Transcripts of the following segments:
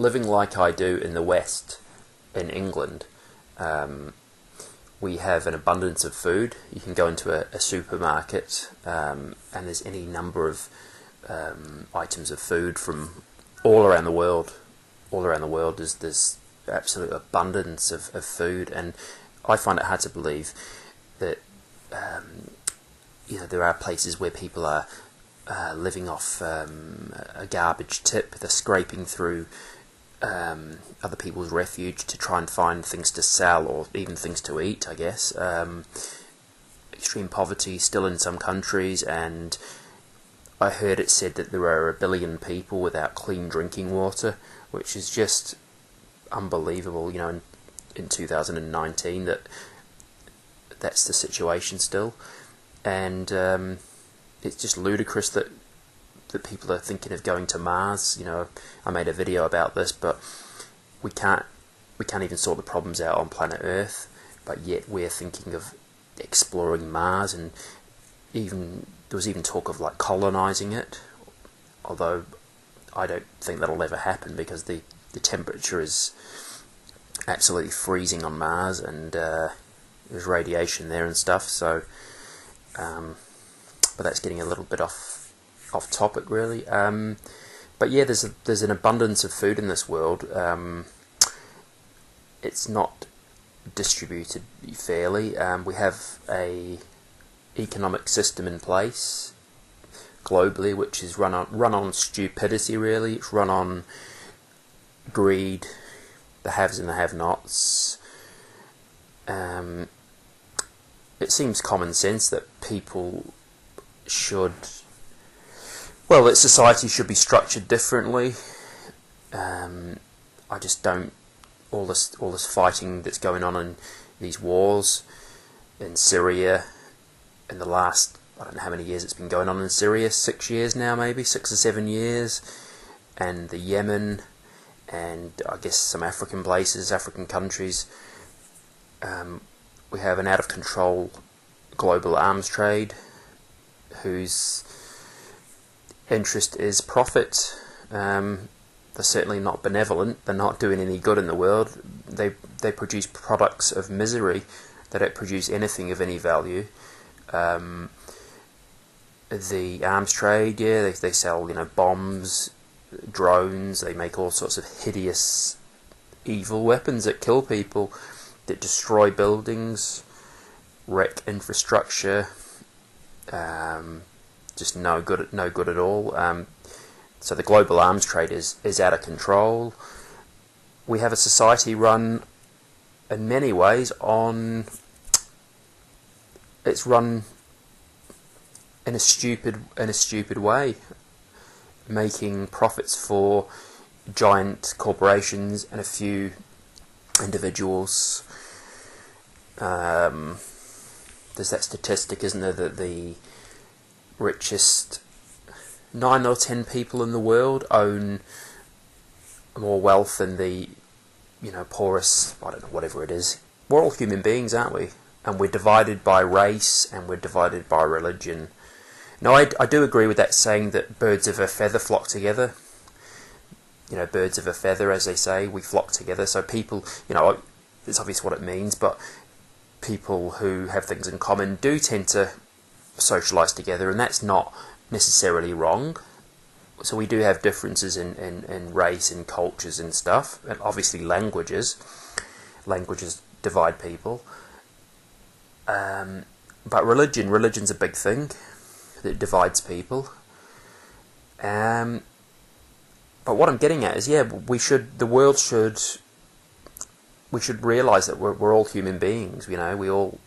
living like I do in the West, in England, we have an abundance of food. You can go into a supermarket and there's any number of items of food from all around the world. All around the world there's absolute abundance of food, and I find it hard to believe that there are places where people are living off a garbage tip. They're scraping through other people's refuge to try and find things to sell or even things to eat, I guess. Extreme poverty still in some countries, and I heard it said that there are 1 billion people without clean drinking water, which is just unbelievable, in 2019 that's the situation still. And it's just ludicrous that people are thinking of going to Mars. I made a video about this, but we can't even sort the problems out on planet Earth, but yet we're thinking of exploring Mars, and there was even talk of colonizing it, although I don't think that'll ever happen because the temperature is absolutely freezing on Mars, and there's radiation there and stuff, so but that's getting a little bit off topic, really. But yeah, there's an abundance of food in this world. It's not distributed fairly. We have a economic system in place globally which is run on stupidity, really. It's run on greed, the haves and the have-nots. It seems common sense that people that society should be structured differently. I just don't. All this fighting that's going on in these wars in Syria, in the last, I don't know how many years it's been going on in Syria, 6 years now, maybe 6 or 7 years, and the Yemen, and I guess some African places, African countries. We have an out of control global arms trade whose interest is profit. They're certainly not benevolent. They're not doing any good in the world. They produce products of misery. They don't produce anything of any value. The arms trade, they sell bombs, drones. They make all sorts of hideous, evil weapons that kill people, that destroy buildings, wreck infrastructure. Just no good at all. So the global arms trade is out of control. We have a society run, in many ways, it's run in a stupid way, making profits for giant corporations and a few individuals. There's that statistic, isn't there, that the richest 9 or 10 people in the world own more wealth than the poorest, I don't know, whatever it is. We're all human beings, aren't we? And we're divided by race, and we're divided by religion. Now, I do agree with that saying that birds of a feather flock together. Birds of a feather, as they say, we flock together. So people, it's obvious what it means, but people who have things in common do tend to socialise together, and that's not necessarily wrong. So we do have differences in race and cultures and stuff, and obviously languages divide people, but religion's a big thing that divides people. But what I'm getting at is, we should realise that we're all human beings. We all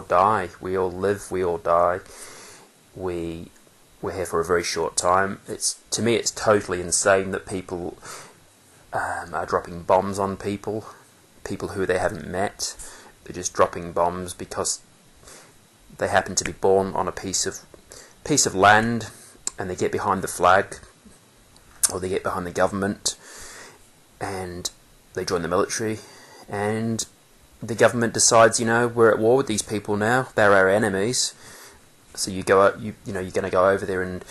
die, we all live, we all die. We're here for a very short time. To me, it's totally insane that people are dropping bombs on people who they haven't met. They're just dropping bombs because they happen to be born on a piece of land, and they get behind the flag, or they get behind the government, and they join the military, and the government decides, we're at war with these people now. They're our enemies. So you're going to go over there and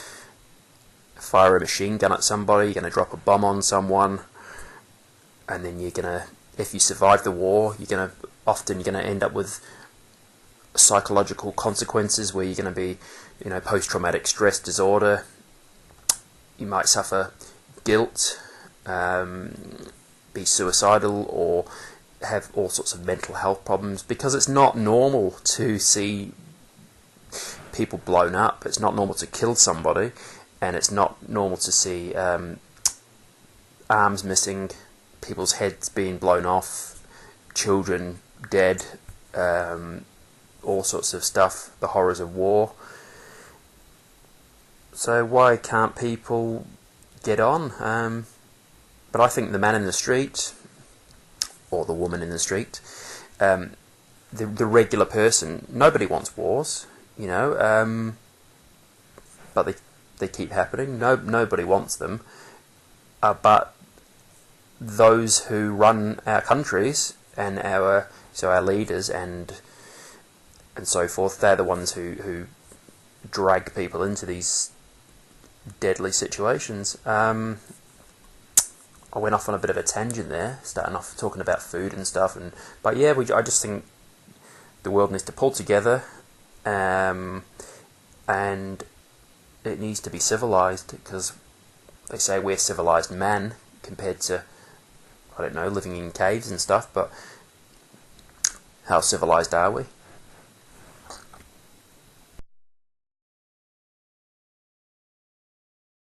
fire a machine gun at somebody. You're going to drop a bomb on someone, and then if you survive the war, you're gonna end up with psychological consequences where you're gonna be, post-traumatic stress disorder. You might suffer guilt, be suicidal, or have all sorts of mental health problems, because it's not normal to see people blown up. It's not normal to kill somebody, and it's not normal to see arms missing, people's heads being blown off, children dead, all sorts of stuff, the horrors of war. So why can't people get on? But I think the man in the street, or the woman in the street, the regular person, nobody wants wars, but they keep happening. Nobody wants them, but those who run our countries and our leaders and so forth, they're the ones who drag people into these deadly situations. I went off on a bit of a tangent there, starting off talking about food and stuff, but yeah, I just think the world needs to pull together, and it needs to be civilised, because they say we're civilised man compared to, I don't know, living in caves and stuff, but how civilised are we?